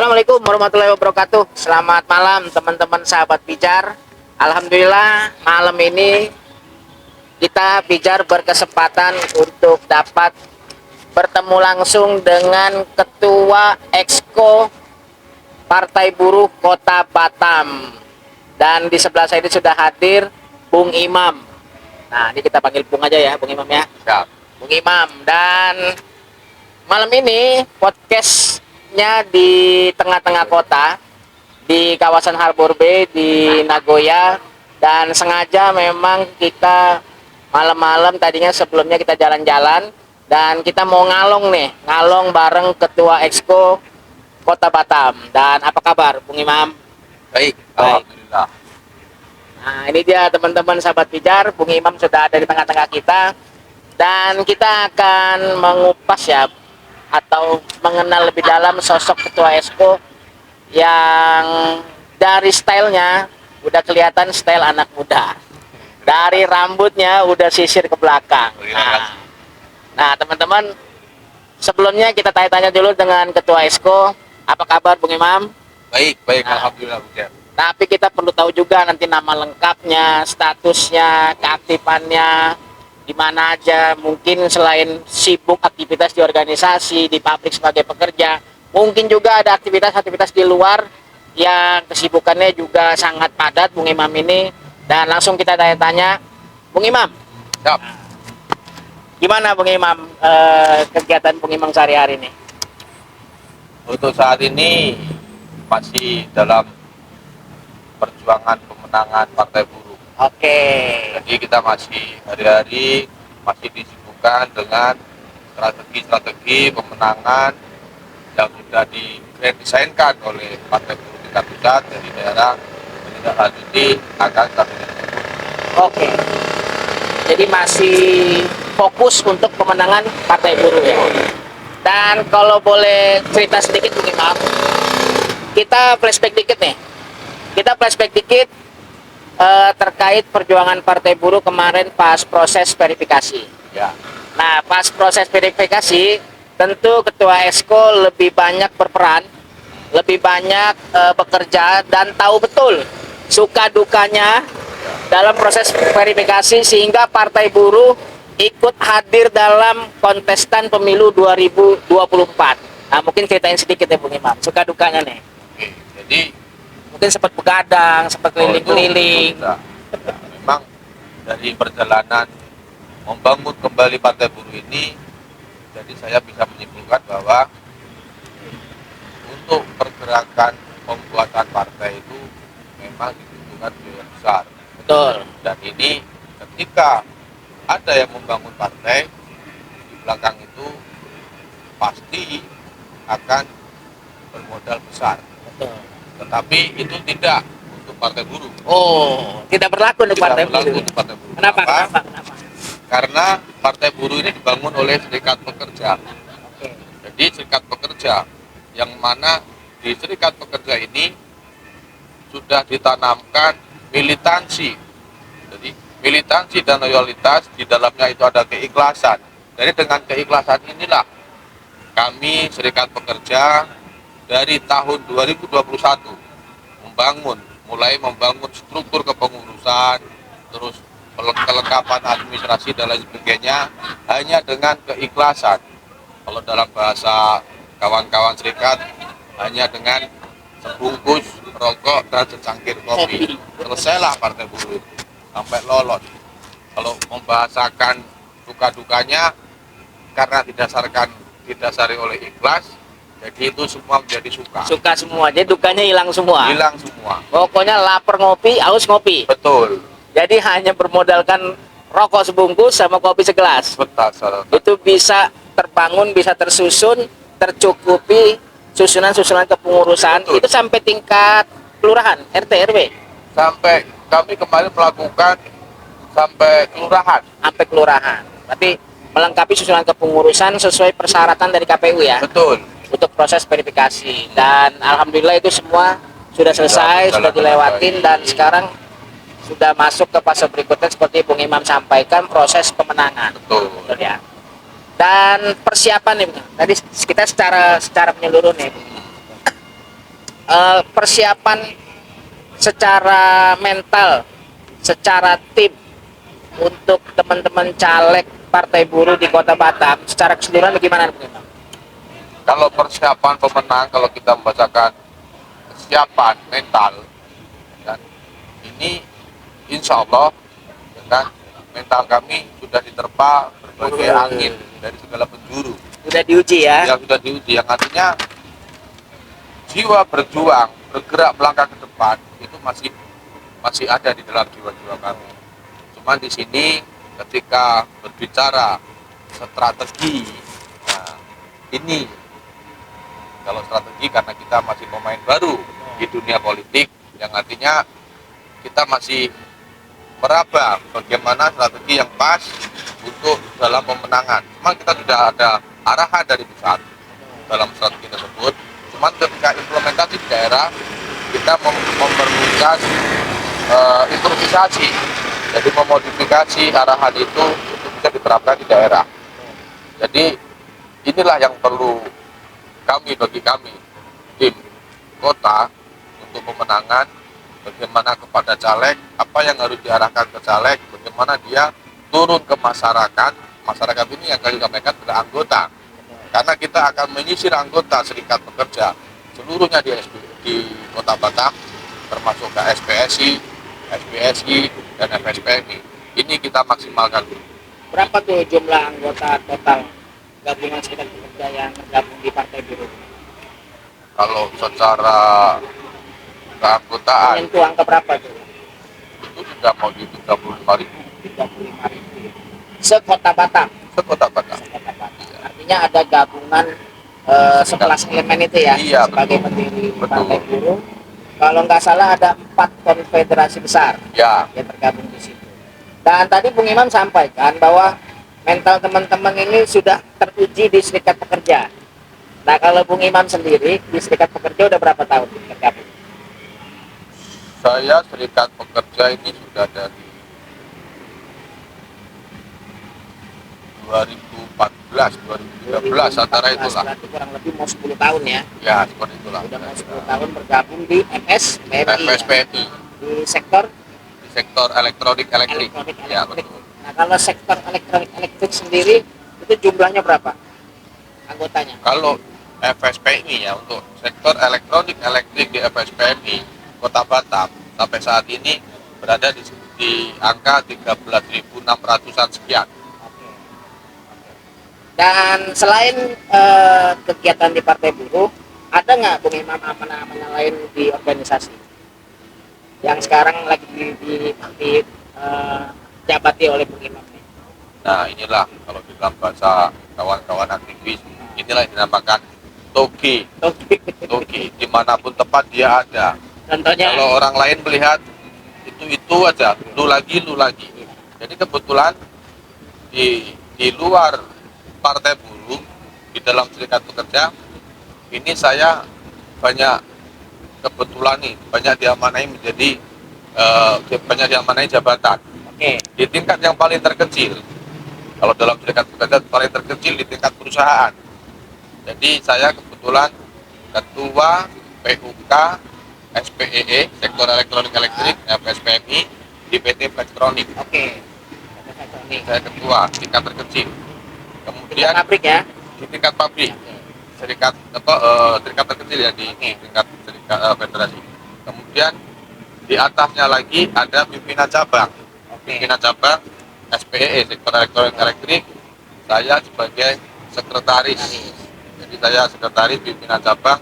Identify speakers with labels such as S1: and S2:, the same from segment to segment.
S1: Assalamualaikum warahmatullahi wabarakatuh. Selamat malam teman-teman sahabat Pijar. Alhamdulillah malam ini kita Pijar berkesempatan untuk dapat bertemu langsung dengan Ketua Exco Partai Buruh Kota Batam. Dan di sebelah saya ini sudah hadir Bung Imam. Nah, ini kita panggil Bung aja ya, Bung Imam ya.
S2: Siap.
S1: Bung Imam. Dan malam ini podcastnya di tengah-tengah kota, di kawasan Harbor Bay di Nagoya, dan sengaja memang kita malam-malam tadinya sebelumnya kita jalan-jalan dan kita mau ngalong nih, ngalong bareng Ketua Exco Kota Batam. Dan apa kabar Bung Imam?
S2: Baik,
S1: Baik.
S2: alhamdulillah.
S1: Nah, ini dia teman-teman sahabat Pijar, Bung Imam sudah ada di tengah-tengah kita dan kita akan mengupas ya atau mengenal lebih dalam sosok Ketua Exco yang dari stylenya udah kelihatan style anak muda, dari rambutnya udah sisir ke belakang. Nah, teman-teman, sebelumnya kita tanya-tanya dulu dengan Ketua Exco. Apa kabar Bung Imam?
S2: Baik,
S1: Nah.
S2: alhamdulillah, Bung Jar.
S1: Tapi kita perlu tahu juga nanti nama lengkapnya, statusnya, keaktifannya, di mana aja. Mungkin selain sibuk aktivitas di organisasi, di pabrik sebagai pekerja, mungkin juga ada aktivitas-aktivitas di luar yang kesibukannya juga sangat padat Bung Imam ini. Dan langsung kita tanya-tanya, Bung Imam,
S2: Siap.
S1: gimana Bung Imam kegiatan Bung Imam sehari-hari ini?
S2: Untuk saat ini masih dalam perjuangan pemenangan Partai Buruh.
S1: Oke.
S2: Jadi kita masih hari-hari masih disibukkan dengan strategi-strategi pemenangan yang sudah didesainkan oleh Partai Buruh tingkat pusat dari daerah menindaklanjuti akan kabinet.
S1: Oke. Jadi masih fokus untuk pemenangan Partai Buruh ya. Dan kalau boleh cerita sedikit Bung Imam, kita flashback dikit nih. Kita flashback dikit terkait perjuangan Partai Buruh kemarin pas proses verifikasi.
S2: Ya,
S1: Nah, pas proses verifikasi, tentu Ketua Exco lebih banyak berperan, lebih banyak bekerja dan tahu betul suka dukanya dalam proses verifikasi sehingga Partai Buruh ikut hadir dalam kontestan pemilu 2024. Nah, mungkin ceritain sedikit ya Bung Imam, suka dukanya nih.
S2: oke. Jadi
S1: Mungkin sempat begadang, sempat keliling-keliling.
S2: Ya, memang dari perjalanan membangun kembali Partai Buruh ini, jadi saya bisa menyimpulkan bahwa untuk pergerakan pembuatan partai itu memang dibutuhkan biaya besar.
S1: Betul.
S2: Dan ini ketika ada yang membangun partai, di belakang itu pasti akan bermodal besar.
S1: Betul.
S2: Tetapi itu tidak untuk Partai Buruh.
S1: Oh, tidak berlaku untuk
S2: Tidak
S1: Partai
S2: berlaku
S1: Buruh.
S2: untuk Partai Buruh.
S1: Kenapa? Kenapa?
S2: Karena Partai Buruh ini dibangun oleh serikat pekerja.
S1: Oke.
S2: Jadi serikat pekerja yang mana di serikat pekerja ini sudah ditanamkan militansi. Jadi militansi dan loyalitas di dalamnya itu ada keikhlasan. Jadi dengan keikhlasan inilah kami serikat pekerja dari tahun 2021 mulai membangun struktur kepengurusan, terus kelengkapan administrasi dan lain sebagainya hanya dengan keikhlasan. Kalau dalam bahasa kawan-kawan serikat, hanya dengan sebungkus rokok dan secangkir kopi. Selesailah Partai Buruh itu sampai lolos. Kalau membahasakan suka dukanya karena didasari oleh ikhlas, jadi itu semua menjadi suka.
S1: Suka semua, jadi dukanya hilang semua.
S2: Hilang semua.
S1: Pokoknya lapar ngopi, haus ngopi.
S2: Betul.
S1: Jadi hanya bermodalkan rokok sebungkus sama kopi segelas.
S2: Betul.
S1: Itu bisa terbangun, bisa tersusun, tercukupi susunan-susunan kepengurusan.
S2: Betul.
S1: Itu sampai tingkat kelurahan, RT, RW.
S2: Sampai kami kemarin melakukan sampai kelurahan.
S1: Sampai kelurahan. Berarti melengkapi susunan kepengurusan sesuai persyaratan dari KPU ya.
S2: Betul.
S1: Untuk proses verifikasi. Dan alhamdulillah itu semua sudah selesai, sudah dilewatin dan sekarang sudah masuk ke fase berikutnya seperti Bung Imam sampaikan, proses pemenangan.
S2: Betul.
S1: Betul ya. Dan persiapan nih, tadi kita secara menyeluruh nih, persiapan secara mental, secara tim untuk teman-teman caleg Partai Buruh di Kota Batam secara keseluruhan bagaimana?
S2: Kalau persiapan pemenang, kalau kita membacakan kesiapan mental, dan ini insya Allah, ya kan, mental kami sudah diterpa berbagai angin dari segala penjuru.
S1: Sudah diuji ya?
S2: Yang sudah diuji, yang artinya jiwa berjuang, bergerak melangkah ke depan itu masih ada di dalam jiwa-jiwa kami. Cuman di sini ketika berbicara strategi, nah ini kalau strategi karena kita masih pemain baru di dunia politik, yang artinya kita masih meraba bagaimana strategi yang pas untuk dalam pemenangan. Cuma kita sudah ada arahan dari pusat dalam strategi tersebut. Cuman ketika implementasi di daerah, kita memerlukan improvisasi. Jadi memodifikasi arahan itu untuk bisa diterapkan di daerah. Jadi inilah yang perlu bagi kami tim kota untuk pemenangan, bagaimana kepada caleg, apa yang harus diarahkan ke caleg, bagaimana dia turun ke masyarakat ini yang kami sampaikan adalah anggota, karena kita akan menyisir anggota serikat pekerja seluruhnya di Kota Batam, termasuk KSPSI, SPSI, dan FSPMI. Ini kita maksimalkan.
S1: Berapa tuh jumlah anggota total gabungan serikat pekerja yang tergabung di Partai Buruh?
S2: Kalau secara keanggotaan
S1: Menyentuh angka berapa tuh?
S2: itu sudah mau di 35.000.
S1: 35.000. Sekota Batam.
S2: Sekota Batam.
S1: Sekota Batam. Artinya ada gabungan 11 elemen itu ya,
S2: iya,
S1: sebagai
S2: betul.
S1: pendiri
S2: Betul.
S1: Partai Buruh. Kalau nggak salah ada 4 konfederasi besar
S2: Ya,
S1: yang tergabung di situ. Dan tadi Bung Imam sampaikan bahwa mental teman-teman ini sudah teruji di serikat pekerja. Nah, kalau Bung Imam sendiri di serikat pekerja udah berapa tahun tergabung?
S2: saya serikat pekerja ini sudah dari 2014, 2013 antara itulah.
S1: Berarti kurang lebih mau 10 tahun ya.
S2: Ya, seperti itulah.
S1: Udah mau 10 tahun bergabung di FSPMI.
S2: FSPMI
S1: Di sektor
S2: di sektor elektronik elektrik.
S1: elektronik.
S2: Ya, betul.
S1: Nah, kalau sektor elektronik elektrik sendiri itu jumlahnya berapa anggotanya?
S2: Kalau FSPMI ya, untuk sektor elektronik elektrik di FSPMI Kota Batam sampai saat ini berada di angka 13.600-an sekian.
S1: Oke. Dan selain kegiatan di Partai Buruh, ada nggak Bung Imam amanah-amanah lain di organisasi yang sekarang lagi jabati oleh Bung Imam?
S2: Nah, inilah kalau di dalam bahasa kawan-kawan aktivis, inilah yang dinamakan toge. Toge, dimanapun tempat dia ada.
S1: Contohnya?
S2: Kalau orang lain melihat itu aja, lu lagi. Jadi kebetulan di luar Partai Buruh, di dalam serikat pekerja, ini saya kebetulan banyak diamanai menjadi banyak diamanai jabatan.
S1: Oke.
S2: Di tingkat yang paling terkecil. Kalau dalam serikat pekerja paling terkecil di tingkat perusahaan. Jadi saya kebetulan ketua PUK SPEE sektor elektronik elektrik FSPMI di PT Flextronic.
S1: Oke.
S2: Saya ketua tingkat terkecil. Kemudian
S1: Pabrik ya?
S2: di tingkat pabrik serikat terkecil ya di tingkat serikat federasi. Kemudian di atasnya lagi ada pimpinan cabang. Pimpinan cabang SPEE sektor elektronik elektrik. Saya sebagai sekretaris. Jadi saya sekretaris pimpinan cabang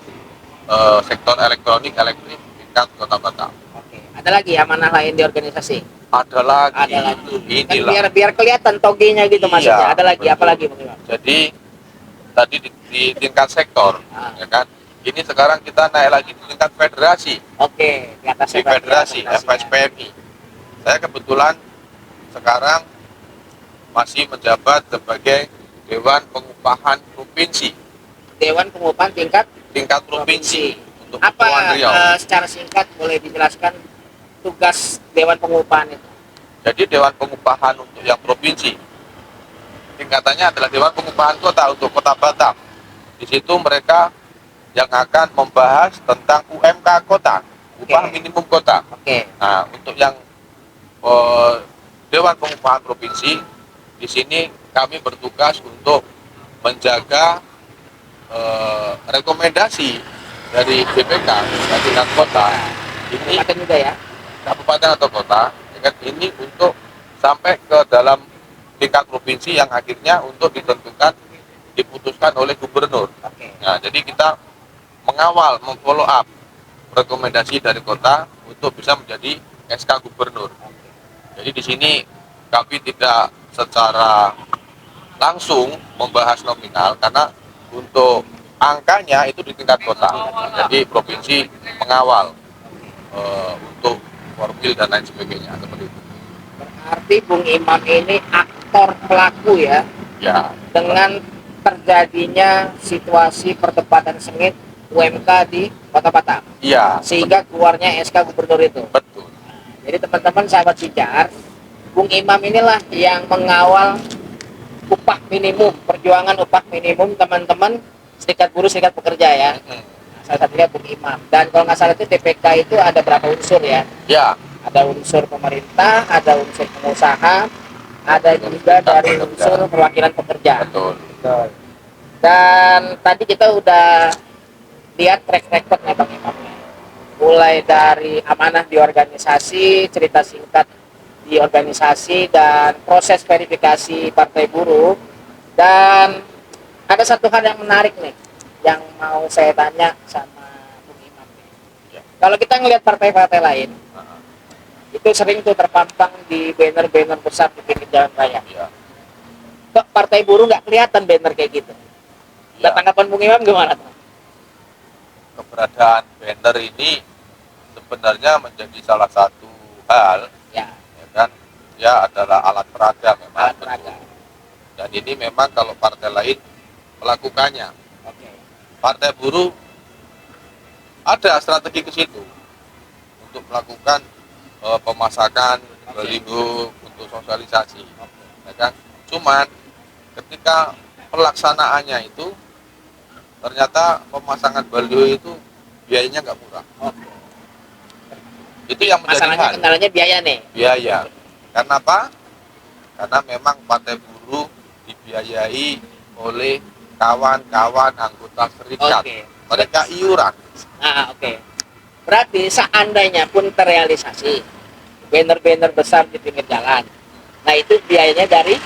S2: sektor elektronik elektrik tingkat Kota Batam.
S1: Oke. Ada lagi amanah lain di organisasi?
S2: Ada lagi.
S1: Kan
S2: Inilah.
S1: biar kelihatan togenya gitu maksudnya. Ada lagi,
S2: betul.
S1: apa lagi Bung Imam?
S2: Jadi tadi di tingkat sektor, ya kan. Ini sekarang kita naik lagi di tingkat federasi.
S1: Oke, di atas
S2: Di federasi FSPMI. Saya kebetulan sekarang masih menjabat sebagai Dewan Pengupahan Provinsi.
S1: Dewan Pengupahan tingkat
S2: Provinsi untuk
S1: apa
S2: Kepulauan Riau.
S1: secara singkat boleh dijelaskan tugas Dewan Pengupahan itu?
S2: Jadi Dewan Pengupahan untuk yang provinsi tingkatannya adalah Dewan Pengupahan Kota untuk Kota Batam. Di situ mereka yang akan membahas tentang UMK kota, upah
S1: Oke.
S2: minimum kota.
S1: Oke.
S2: Nah, untuk yang eh, Dewan Pengupahan Provinsi, di sini kami bertugas untuk menjaga rekomendasi dari BPK dan tingkat kota ini,
S1: Kabupaten juga ya.
S2: kabupaten atau kota, ya kan, ini untuk sampai ke dalam tingkat provinsi yang akhirnya untuk ditentukan diputuskan oleh gubernur.
S1: Oke.
S2: Nah, jadi kita mengawal, memfollow up rekomendasi dari kota untuk bisa menjadi SK gubernur. Jadi di sini kami tidak secara langsung membahas nominal karena untuk angkanya itu di tingkat kota. Jadi provinsi mengawal untuk formil dan lain sebagainya seperti itu.
S1: Berarti Bung Imam ini aktor pelaku ya,
S2: Ya,
S1: dengan terjadinya situasi perdebatan sengit UMK di Kota Batam,
S2: iya,
S1: sehingga keluarnya SK Gubernur itu.
S2: betul.
S1: Jadi teman-teman sahabat Sijar, Bung Imam inilah yang mengawal upah minimum, perjuangan upah minimum teman-teman serikat buruh, serikat pekerja ya. Salah satunya Bung Imam. Dan kalau nggak salah itu TPK itu ada berapa unsur ya?
S2: Ya,
S1: Ada unsur pemerintah, ada unsur pengusaha, ada juga dari unsur perwakilan pekerja.
S2: betul.
S1: Dan tadi kita udah lihat track recordnya Bang Imam. Mulai dari amanah di organisasi, cerita singkat di organisasi, dan proses verifikasi partai buruh. Dan ada satu hal yang menarik nih, yang mau saya tanya sama Bung Imam nih.
S2: Ya.
S1: Kalau kita ngelihat partai-partai lain, itu sering tuh terpampang di banner-banner besar di pinggir jalan raya.
S2: Ya,
S1: Kok partai buruh nggak kelihatan banner kayak gitu?
S2: ya.
S1: Nah, tanggapan Bung Imam gimana tuh?
S2: Keberadaan banner ini sebenarnya menjadi salah satu hal,
S1: Ya,
S2: ya kan, ya adalah alat peraga memang.
S1: alat peraga.
S2: Dan ini memang kalau partai lain melakukannya,
S1: Oke.
S2: partai buruh ada strategi ke situ untuk melakukan pemasakan baliho untuk sosialisasi, ya kan. Cuman ketika pelaksanaannya itu ternyata pemasangan baliho itu biayanya nggak murah.
S1: Oke.
S2: Itu yang menjadi
S1: Masalahnya
S2: hal,
S1: kendalanya biaya nih.
S2: biaya. Karena apa? Karena memang partai buruh dibiayai oleh kawan-kawan anggota serikat.
S1: Oke.
S2: Mereka iuran.
S1: Nah, oke. Berarti seandainya pun terrealisasi banner-banner besar di pinggir jalan, nah itu biayanya dari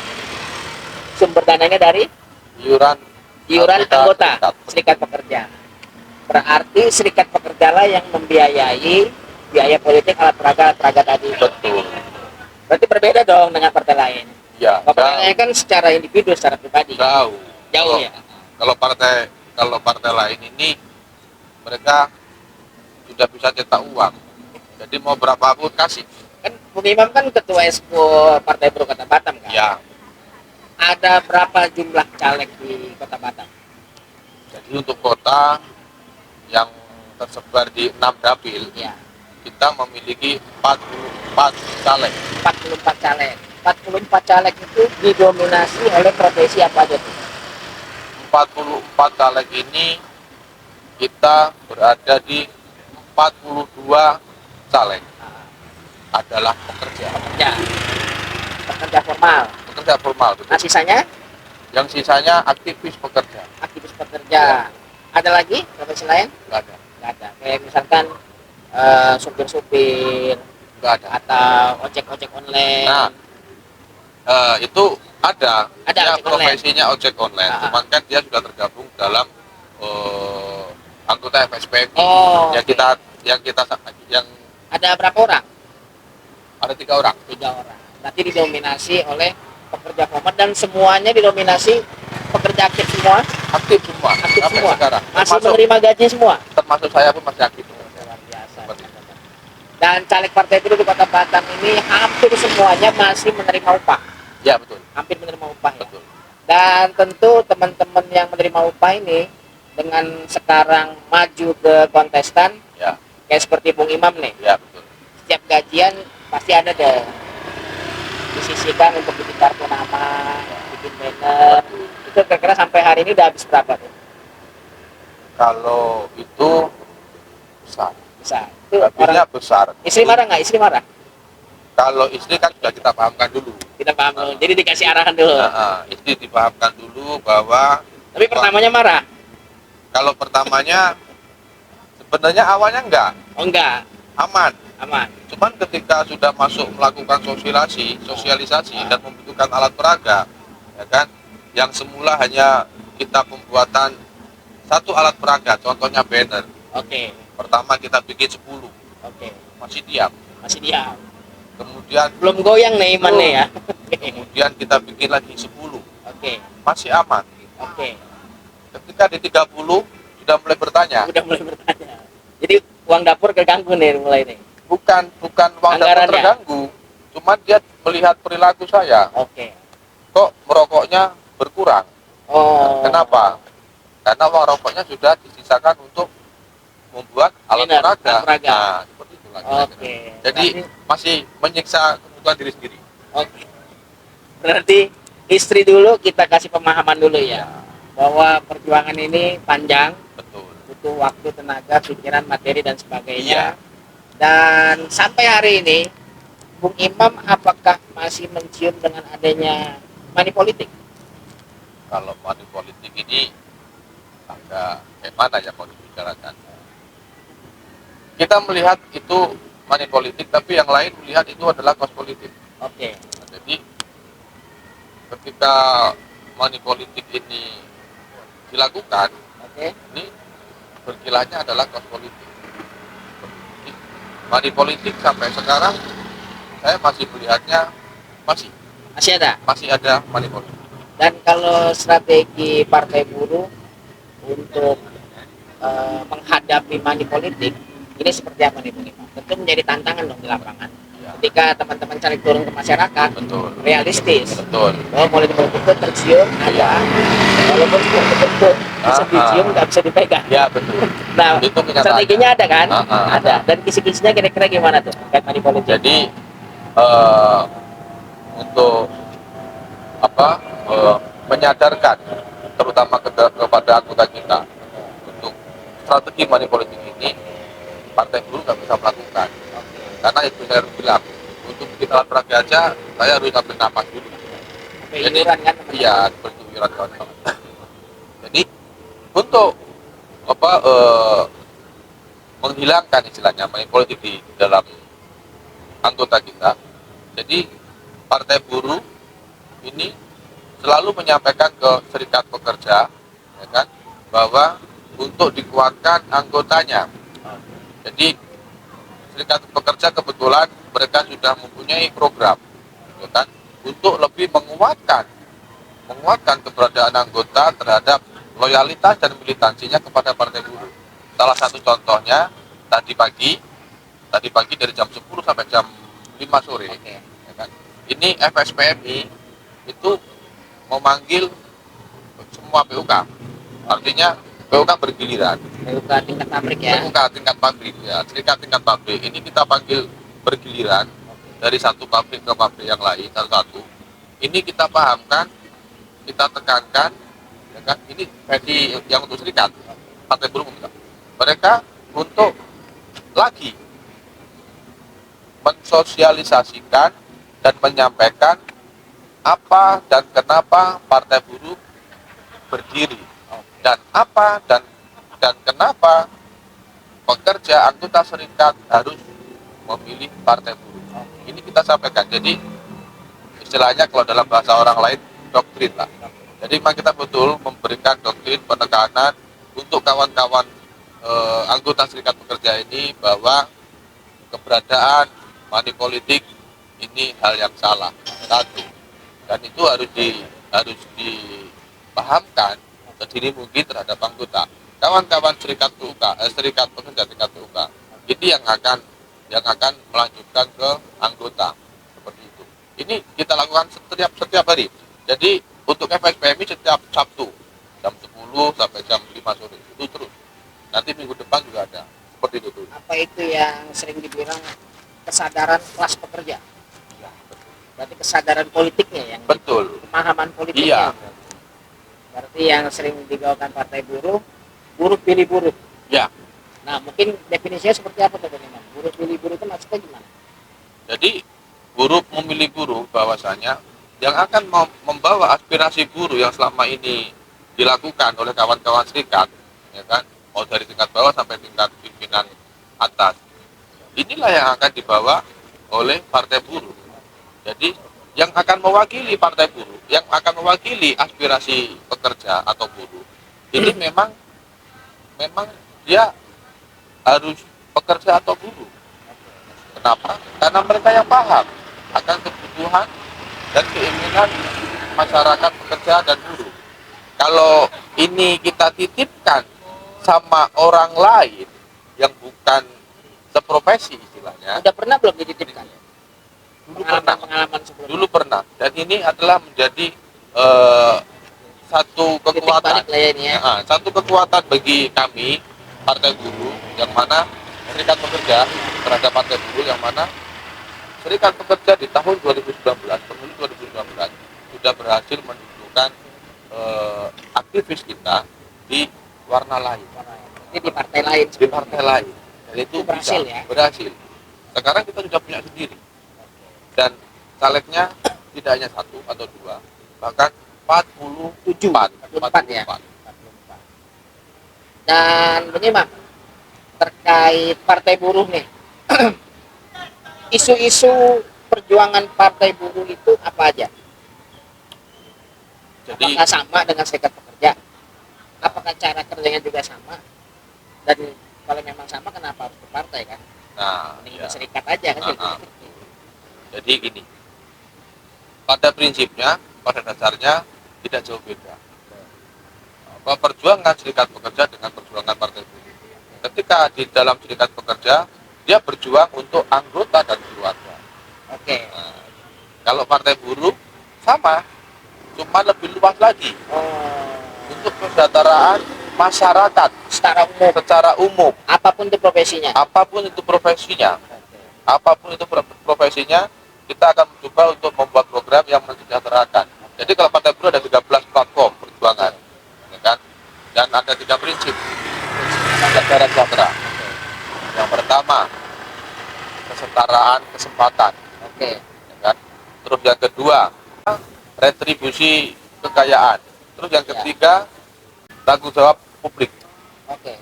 S1: sumber dananya dari
S2: Iuran
S1: anggota
S2: serikat.
S1: serikat pekerja. Berarti serikat pekerja lah yang membiayai biaya politik alat peraga tadi.
S2: Betul.
S1: Berarti berbeda dong dengan partai lain.
S2: Ya,
S1: Kalau partai lain kan secara individu, secara pribadi.
S2: jauh.
S1: Jauh ya.
S2: Kalau partai lain ini mereka sudah bisa cetak uang. Jadi mau berapapun kasih.
S1: Kan Bung Imam kan ketua Expo Partai Buruh Kota Batam kan.
S2: Ya.
S1: Ada berapa jumlah caleg di Kota Batam?
S2: Jadi untuk kota yang tersebar di 6 dapil,
S1: Ya,
S2: kita memiliki 44 caleg.
S1: 44 caleg. 44 caleg itu didominasi oleh profesi apa aja tuh?
S2: 44 caleg ini kita berada di 42 caleg adalah pekerja.
S1: Ya, pekerja formal.
S2: Pekerja formal, betul.
S1: Nah, sisanya
S2: Yang sisanya aktivis pekerja.
S1: aktivis pekerja. Ada lagi profesi lain?
S2: Nggak ada.
S1: Nggak ada. Kayak misalkan supir-supir
S2: Nggak ada.
S1: atau ojek-ojek online.
S2: Nah, itu ada.
S1: Ada
S2: Dia
S1: ojek
S2: profesinya ojek online.
S1: Ah.
S2: Cuman kan dia sudah tergabung dalam anggota FSPMI.
S1: Oh,
S2: yang
S1: oke.
S2: yang
S1: Ada berapa orang?
S2: ada 3 orang.
S1: 3 orang. Berarti didominasi oleh pekerja formal dan semuanya didominasi pekerja aktif semua.
S2: Aktif semua.
S1: Aktif
S2: Sampai
S1: semua.
S2: sekarang.
S1: Masih menerima gaji semua.
S2: Termasuk saya pun masih aktif.
S1: Luar biasa.
S2: Seperti itu.
S1: Dan caleg partai buruh di Kota Batam ini hampir semuanya masih menerima upah.
S2: Ya, betul.
S1: Hampir menerima upah ya.
S2: Betul.
S1: Dan tentu teman-teman yang menerima upah ini dengan sekarang maju ke kontestan,
S2: Ya,
S1: kayak seperti Bung Imam nih,
S2: ya, betul.
S1: setiap gajian pasti ada deh disisihkan untuk bikin kartu nama, bikin banner. Itu kira-kira sampai hari ini udah habis berapa tuh?
S2: Kalau itu besar,
S1: Besar. Itu
S2: artinya
S1: orang
S2: besar.
S1: istri marah nggak? Istri marah.
S2: Kalau istri kan sudah kita pahamkan dulu.
S1: Kita paham dulu. Jadi dikasih arahan dulu.
S2: Istri dipahamkan dulu bahwa
S1: Tapi pertamanya marah.
S2: kalau pertamanya sebenarnya awalnya enggak,
S1: Oh enggak,
S2: aman.
S1: aman.
S2: Cuman ketika sudah masuk melakukan sosialisasi dan membutuhkan alat peraga, ya kan, yang semula hanya kita pembuatan satu alat peraga, contohnya banner.
S1: Oke.
S2: Pertama kita bikin 10,
S1: Oke.
S2: masih diam.
S1: Masih diam.
S2: Kemudian
S1: Belum goyang nih imannya ya.
S2: kemudian kita bikin lagi 10,
S1: Oke.
S2: masih aman.
S1: Oke.
S2: Ketika di 30 sudah mulai bertanya,
S1: Udah mulai bertanya. Jadi uang dapur keganggu nih mulai nih.
S2: bukan uang dapur
S1: Anggarannya?
S2: terganggu, cuman dia melihat perilaku saya,
S1: Oke.
S2: kok merokoknya berkurang.
S1: Oh.
S2: Kenapa? Karena uang rokoknya sudah disisakan untuk membuat alat
S1: Benar,
S2: peraga.
S1: alat peraga.
S2: Nah, seperti itulah.
S1: Oke.
S2: Jadi masih menyiksa kebutuhan diri sendiri.
S1: Oke. Berarti istri dulu kita kasih pemahaman dulu ya. Bahwa perjuangan ini panjang,
S2: Betul.
S1: butuh waktu, tenaga, pikiran, materi dan sebagainya.
S2: Iya.
S1: Dan sampai hari ini Bung Imam apakah masih mencium dengan adanya money politik?
S2: Kalau money politik ini agak mana ya mau dibicarakan? Kita melihat itu money politik, tapi yang lain melihat itu adalah kos politik.
S1: Oke.
S2: Nah, jadi ketika money politik ini dilakukan,
S1: Oke.
S2: ini berkilahnya adalah kos politik. Money politik sampai sekarang saya masih melihatnya
S1: Masih ada.
S2: masih ada money politik.
S1: Dan kalau strategi Partai Buruh untuk menghadapi money politik ini seperti apa nih Bung Imam? Tentu menjadi tantangan dong di lapangan.
S2: Ya,
S1: Ketika teman-teman cari turun ke masyarakat,
S2: betul,
S1: realistis.
S2: betul.
S1: Bahwa mulai betul tercium ada, walaupun betul bisa dicium nggak bisa dipegang.
S2: Ya betul.
S1: Nah,
S2: Itu kenyataannya.
S1: strateginya ada kan?
S2: Ah.
S1: Ada. Dan kisi-kisinya kira-kira gimana tuh terkait money politik?
S2: Jadi untuk menyadarkan terutama kepada anggota kita untuk strategi money politik ini, Partai Buruh nggak bisa melakukan. Karena itu saya harus bilang, untuk bikin alat peraga aja saya harus ambil napas dulu.
S1: Sampai iuran kan? teman-teman?
S2: Iya, seperti iuran kawan-kawan. Jadi untuk menghilangkan istilahnya money politik di dalam anggota kita. Jadi Partai Buruh ini selalu menyampaikan ke serikat pekerja, ya kan, bahwa untuk dikuatkan anggotanya. Jadi serikat pekerja kebetulan mereka sudah mempunyai program, ya kan, untuk lebih menguatkan keberadaan anggota terhadap loyalitas dan militansinya kepada Partai Buruh. Salah satu contohnya tadi pagi dari jam 10 sampai jam 5 sore,
S1: Oke.
S2: ya kan, ini FSPMI itu memanggil semua PUK, artinya PUK bergiliran.
S1: PUK tingkat pabrik ya.
S2: PUK tingkat pabrik, ya, serikat tingkat pabrik ini kita panggil bergiliran dari satu pabrik ke pabrik yang lain satu-satu. Ini kita pahamkan, kita tekankan, ya kan, ini versi yang untuk serikat. Partai Buruh meminta mereka untuk lagi mensosialisasikan dan menyampaikan apa dan kenapa Partai Buruh berdiri, dan apa dan kenapa pekerja anggota serikat harus memilih Partai Buruh. Ini kita sampaikan. Jadi istilahnya kalau dalam bahasa orang lain doktrin lah. Jadi memang kita betul memberikan doktrin penekanan untuk kawan-kawan anggota serikat pekerja ini bahwa keberadaan money politik ini hal yang salah, satu, dan itu harus dipahamkan sedini mungkin terhadap anggota. Kawan-kawan serikat serikat pekerja tingkat PUK ini yang akan melanjutkan ke anggota seperti itu. Ini kita lakukan setiap hari. Jadi untuk FSPMI setiap Sabtu jam 10 sampai jam 5 sore itu terus. Nanti minggu depan juga ada. Seperti itu.
S1: Apa itu yang sering dibilang kesadaran kelas pekerja?
S2: Ya,
S1: Berarti kesadaran politiknya yang
S2: betul.
S1: pemahaman politiknya.
S2: Iya.
S1: Berarti yang sering digaungkan Partai Buruh Buruh pilih buruh.
S2: Ya,
S1: Nah, mungkin definisinya seperti apa tuh Bang Imam? Buruh pilih buruh itu maksudnya gimana?
S2: jadi buruh memilih buruh bahwasanya yang akan membawa aspirasi buruh yang selama ini dilakukan oleh kawan-kawan serikat, ya kan, mau dari tingkat bawah sampai tingkat pimpinan atas. Inilah yang akan dibawa oleh partai buruh. Jadi yang akan mewakili partai buruh, yang akan mewakili aspirasi pekerja atau buruh, ini memang dia harus pekerja atau buruh. Kenapa? Karena mereka yang paham akan kebutuhan dan keinginan masyarakat pekerja dan buruh. Kalau ini kita titipkan sama orang lain yang bukan seprofesi istilahnya,
S1: Udah pernah belum dititipkan?
S2: dulu pernah,
S1: Pengalaman sebelumnya.
S2: dulu pernah, dan ini adalah menjadi satu
S1: Titik
S2: kekuatan,
S1: balik lah ya ini ya.
S2: satu kekuatan bagi kami partai buruh, yang mana serikat pekerja terhadap partai buruh, yang mana serikat pekerja di tahun 2019, pemilu 2019 sudah berhasil menunjukkan aktivis kita di warna lain,
S1: Ini di partai lain.
S2: di partai lain, dan itu
S1: Berhasil
S2: bisa,
S1: ya?
S2: berhasil. Sekarang kita sudah punya sendiri, dan calegnya tidak hanya satu atau dua, bahkan 44
S1: ya. 44. Dan Bang, terkait partai buruh nih. Isu-isu perjuangan partai buruh itu apa aja?
S2: Jadi
S1: Apakah sama dengan serikat pekerja? Apakah cara kerjanya juga sama? Dan kalau memang sama, kenapa harus berpartai kan?
S2: nah
S1: Mending
S2: ya.
S1: serikat aja kan?
S2: Jadi gini, pada prinsipnya, pada dasarnya tidak jauh beda. Perjuangan serikat pekerja dengan perjuangan partai buruh. Ketika di dalam serikat pekerja, dia berjuang untuk anggota dan keluarga.
S1: Oke.
S2: Nah, kalau partai buruh sama, cuma lebih luas lagi
S1: Oh,
S2: untuk kesejahteraan masyarakat secara umum,
S1: apapun itu profesinya.
S2: apapun itu profesinya, apapun itu profesinya, kita akan mencoba untuk membuat program yang mensejahterakan. Jadi kalau partai buruh ada 13 platform perjuangan, ya kan? Dan ada 3 prinsip negara sejahtera. Yang pertama, kesetaraan kesempatan,
S1: Oke.
S2: ya kan? Terus yang kedua, retribusi kekayaan. Terus yang ketiga, tanggung jawab publik.
S1: Oke.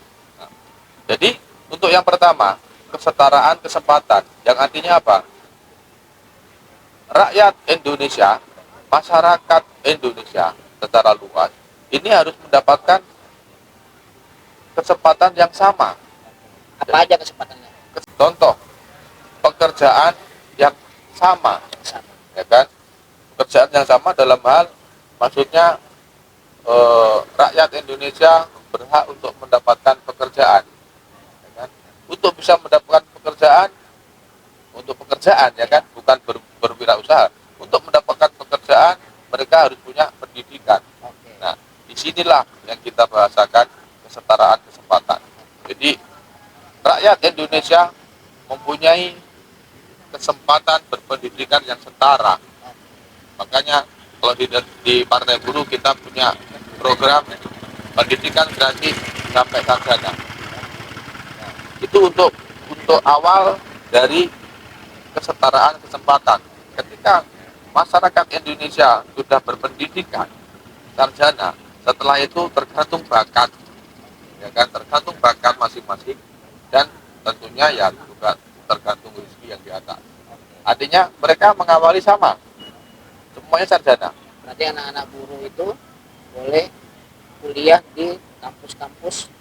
S2: Jadi untuk yang pertama, kesetaraan kesempatan, yang artinya apa? Rakyat Indonesia, masyarakat Indonesia secara luas, ini harus mendapatkan kesempatan yang sama.
S1: Apa aja kesempatannya?
S2: Contoh, pekerjaan yang sama,
S1: Sama.
S2: ya kan? Pekerjaan yang sama dalam hal, maksudnya rakyat Indonesia berhak untuk mendapatkan pekerjaan, ya kan? Untuk bisa mendapatkan pekerjaan, untuk pekerjaan, ya kan, bukan berwirausaha. Untuk mendapatkan pekerjaan, mereka harus punya pendidikan.
S1: Oke.
S2: Nah, disinilah yang kita bahasakan kesetaraan kesempatan. Jadi rakyat Indonesia mempunyai kesempatan berpendidikan yang setara. Makanya kalau di Partai Buruh kita punya program pendidikan gratis sampai sarjana. Nah, itu untuk awal dari kesetaraan kesempatan. Ketika masyarakat Indonesia sudah berpendidikan sarjana, setelah itu tergantung bakat, ya kan, tergantung bakat masing-masing, dan tentunya ya juga tergantung rezeki yang di atas. Artinya mereka mengawali sama, semuanya sarjana.
S1: Berarti anak-anak buruh itu boleh kuliah di kampus-kampus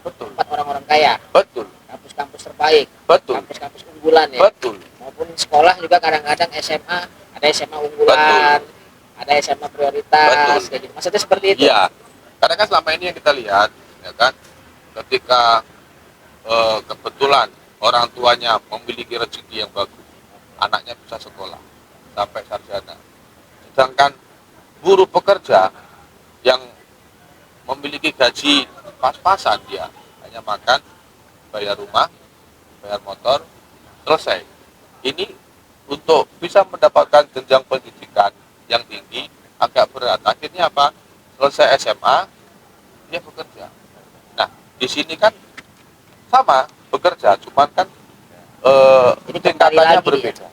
S2: Betul,
S1: tempat orang-orang kaya,
S2: betul,
S1: kampus-kampus terbaik,
S2: betul,
S1: kampus-kampus unggulan ya.
S2: betul,
S1: Maupun sekolah juga kadang-kadang SMA, ada SMA unggulan, ada SMA prioritas,
S2: Betul.
S1: kayak gitu. Maksudnya seperti itu.
S2: iya. Karena kan selama ini yang kita lihat, ya kan, ketika kebetulan orang tuanya memiliki rezeki yang bagus, anaknya bisa sekolah sampai sarjana. Sedangkan buruh pekerja yang memiliki gaji pas-pasan, dia hanya makan, bayar rumah, bayar motor, selesai. Ini untuk bisa mendapatkan jenjang pendidikan yang tinggi agak berat. Akhirnya apa? Selesai SMA, dia bekerja. di sini kan sama bekerja, cuman kan
S1: Jadi kembali
S2: tingkatannya
S1: lagi
S2: berbeda.
S1: ya.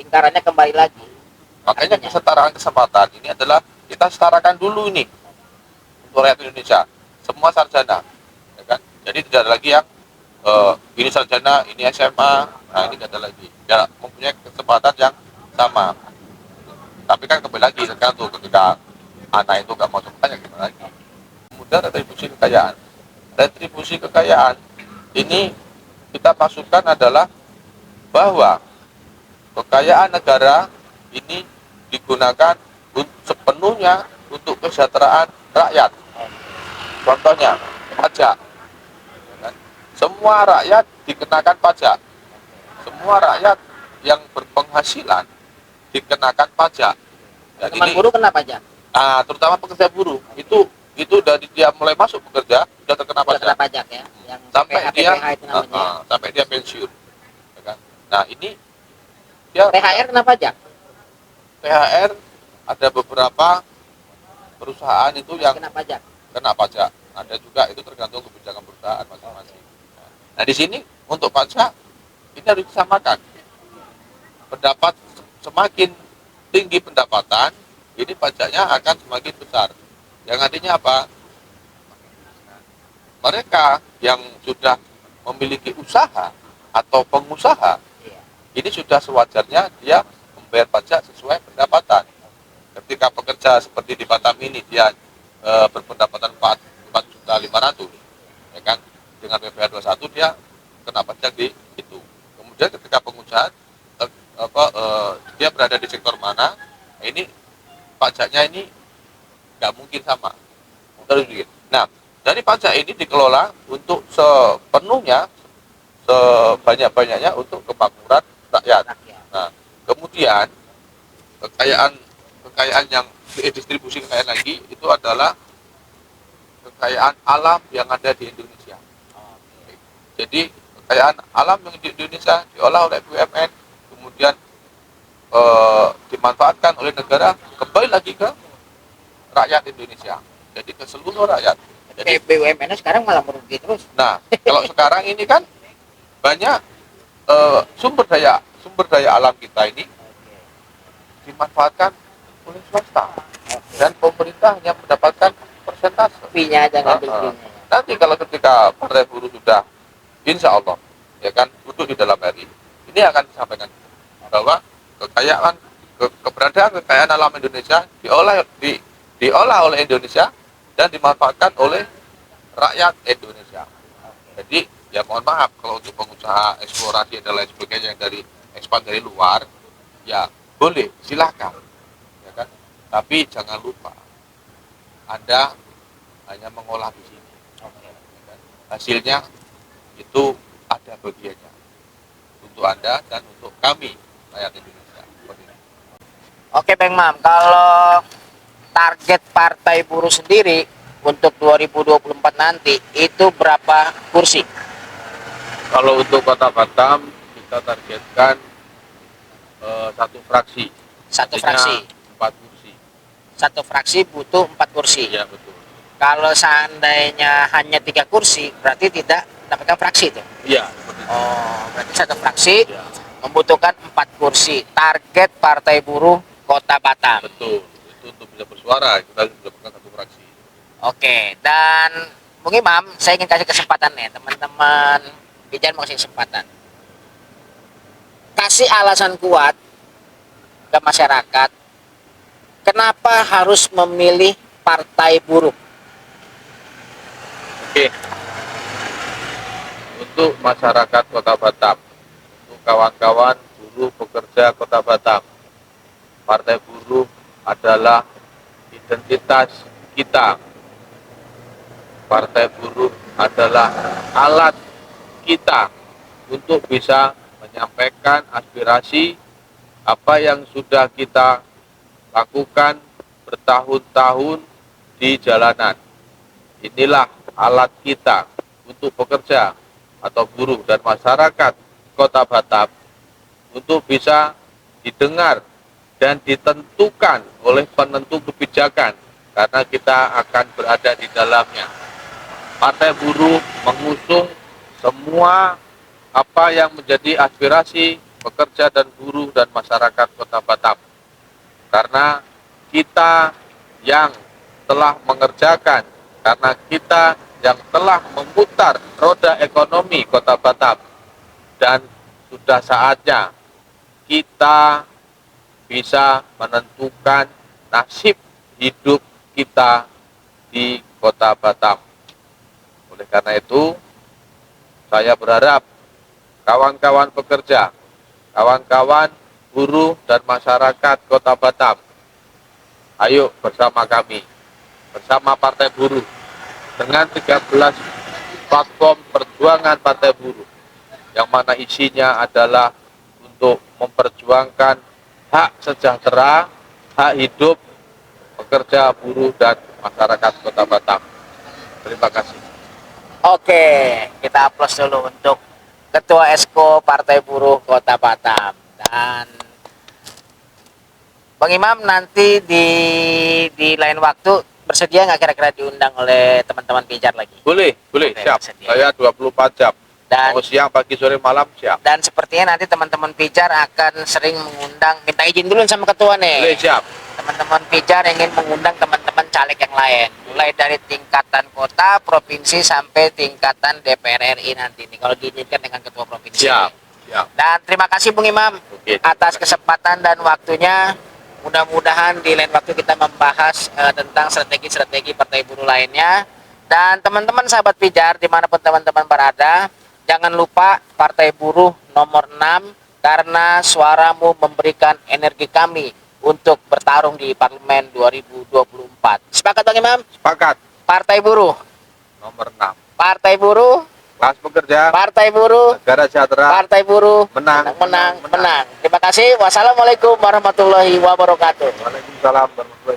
S1: Lingkarannya kembali lagi.
S2: Makanya
S1: Artinya.
S2: kesetaraan kesempatan ini adalah kita setarakan dulu ini untuk rakyat Indonesia, semua sarjana, ya kan? Jadi tidak ada lagi yang ini sarjana, ini SMA, nah ini tidak ada lagi. Ya mempunyai kesempatan yang sama. Tapi kan kembali lagi sekarang tuh ketika anak itu nggak mau sekolah ya gimana lagi. Kemudian retribusi kekayaan. Retribusi kekayaan ini kita maksudkan adalah bahwa kekayaan negara ini digunakan sepenuhnya untuk kesejahteraan rakyat. Contohnya pajak. Ya kan? Semua rakyat dikenakan pajak. Semua rakyat yang berpenghasilan dikenakan pajak. Dan
S1: Teman
S2: ini,
S1: buruh kena pajak.
S2: terutama pekerja buruh itu dari dia mulai masuk bekerja sudah terkena
S1: Sudah kena
S2: pajak
S1: pajak ya. Yang
S2: sampai
S1: PPh,
S2: dia
S1: PPh itu namanya.
S2: sampai dia pensiun. Ya kan? Nah ini dia
S1: THR kena pajak.
S2: THR ada beberapa perusahaan itu yang
S1: Kena pajak.
S2: kena pajak. Ada juga itu tergantung kebijakan perusahaan masing-masing. Nah di sini untuk pajak ini harus disamakan. Pendapat semakin tinggi pendapatan, ini pajaknya akan semakin besar. Yang artinya apa? Mereka yang sudah memiliki usaha atau pengusaha,
S1: Iya.
S2: ini sudah sewajarnya dia membayar pajak sesuai pendapatan. Ketika pekerja seperti di Batam ini dia berpendapatan 4.500.000, ya kan, dengan PPh 21 dia kena pajak di itu. Kemudian ketika pengusaha dia berada di sektor mana, ini pajaknya ini nggak mungkin sama. Terus begitu. Nah, dari pajak ini dikelola untuk sepenuhnya sebanyak-banyaknya untuk kemakmuran rakyat.
S1: Rakyat.
S2: Nah, kemudian kekayaan yang distribusi kekayaan lagi itu adalah kekayaan alam yang ada di Indonesia.
S1: Oke.
S2: Jadi kekayaan alam yang di Indonesia diolah oleh BUMN, kemudian dimanfaatkan oleh negara kembali lagi ke rakyat Indonesia. Jadi ke seluruh rakyat. Jadi,
S1: BUMN sekarang malah merugi terus.
S2: nah kalau sekarang ini kan banyak sumber daya alam kita ini dimanfaatkan oleh swasta dan pemerintah hanya mendapatkan persentase.
S1: Fee-nya aja ngambil
S2: Nah,
S1: fee-nya.
S2: nanti kalau ketika Partai Buruh sudah insya Allah ya kan duduk di dalam RI, ini akan disampaikan bahwa keberadaan kekayaan alam Indonesia diolah oleh Indonesia dan dimanfaatkan oleh rakyat Indonesia. Jadi ya mohon maaf kalau untuk pengusaha eksplorasi dan lain sebagainya yang dari ekspan dari luar, ya boleh silahkan, ya kan. Tapi jangan lupa Anda hanya mengolah di sini. Ya kan? Hasilnya itu ada bagiannya untuk Anda dan untuk kami rakyat Indonesia.
S1: Oke Bang Mam, kalau target Partai Buruh sendiri untuk 2024 nanti itu berapa kursi?
S2: Kalau untuk Kota Batam kita targetkan satu fraksi.
S1: Satu
S2: Artinya
S1: fraksi.
S2: 4 kursi.
S1: Satu fraksi butuh 4 kursi.
S2: Iya betul.
S1: Kalau seandainya hanya 3 kursi, berarti tidak mendapatkan fraksi itu.
S2: Iya. Seperti itu.
S1: Oh, berarti satu fraksi
S2: Ya,
S1: membutuhkan 4 kursi. Target Partai Buruh Kota Batam.
S2: betul. Itu untuk bisa bersuara kita harus mendapatkan satu fraksi.
S1: Oke, dan Bung Imam, saya ingin kasih kesempatan nih, teman-teman Bijan mau kasih kesempatan. Kasih alasan kuat ke masyarakat, kenapa harus memilih Partai Buruh?
S2: Oke. Untuk masyarakat Kota Batam, untuk kawan-kawan buruh pekerja Kota Batam, Partai Buruh adalah identitas kita. Partai Buruh adalah alat kita untuk bisa menyampaikan aspirasi apa yang sudah kita lakukan bertahun-tahun di jalanan. Inilah alat kita untuk pekerja atau buruh dan masyarakat Kota Batam untuk bisa didengar dan ditentukan oleh penentu kebijakan karena kita akan berada di dalamnya. Partai Buruh mengusung semua apa yang menjadi aspirasi pekerja dan buruh dan masyarakat Kota Batam. Karena kita yang telah mengerjakan, karena kita yang telah memutar roda ekonomi Kota Batam, dan sudah saatnya kita bisa menentukan nasib hidup kita di Kota Batam. Oleh karena itu, saya berharap kawan-kawan pekerja, kawan-kawan buruh dan masyarakat Kota Batam, ayo bersama kami, bersama Partai Buruh, dengan 13 platform perjuangan Partai Buruh, yang mana isinya adalah untuk memperjuangkan hak sejahtera, hak hidup pekerja, buruh, dan masyarakat Kota Batam. Terima kasih.
S1: Oke, kita aplaus dulu untuk Ketua Esko Partai Buruh Kota Batam. Dan Bang Imam nanti di lain waktu bersedia nggak kira-kira diundang oleh teman-teman Pijar lagi?
S2: Boleh,
S1: Oke,
S2: siap.
S1: bersedia.
S2: Saya 24 jam.
S1: Dan
S2: Mau siang, pagi, sore, malam, siap.
S1: dan sepertinya nanti teman-teman Pijar akan sering mengundang, minta izin dulu sama ketua
S2: Boleh,
S1: nih.
S2: siap.
S1: Teman-teman Pijar ingin mengundang teman-teman caleg yang lain, mulai dari tingkatan kota, provinsi sampai tingkatan DPR RI nanti nih, kalau diizinkan dengan ketua provinsi.
S2: Siap.
S1: Dan terima kasih Bung Imam
S2: Oke,
S1: atas kesempatan dan waktunya. Mudah-mudahan di lain waktu kita membahas tentang strategi-strategi partai buruh lainnya. Dan teman-teman sahabat Pijar dimanapun teman-teman berada, jangan lupa Partai Buruh nomor 6, karena suaramu memberikan energi kami untuk bertarung di Parlemen 2024. Sepakat Bang Imam?
S2: Sepakat.
S1: Partai Buruh,
S2: Nomor 6.
S1: Partai Buruh,
S2: Kelas pekerja,
S1: Partai Buruh,
S2: negara sejahtera,
S1: Partai Buruh,
S2: menang,
S1: menang. Terima kasih. Wassalamualaikum warahmatullahi wabarakatuh.
S2: Waalaikumsalam warahmatullahi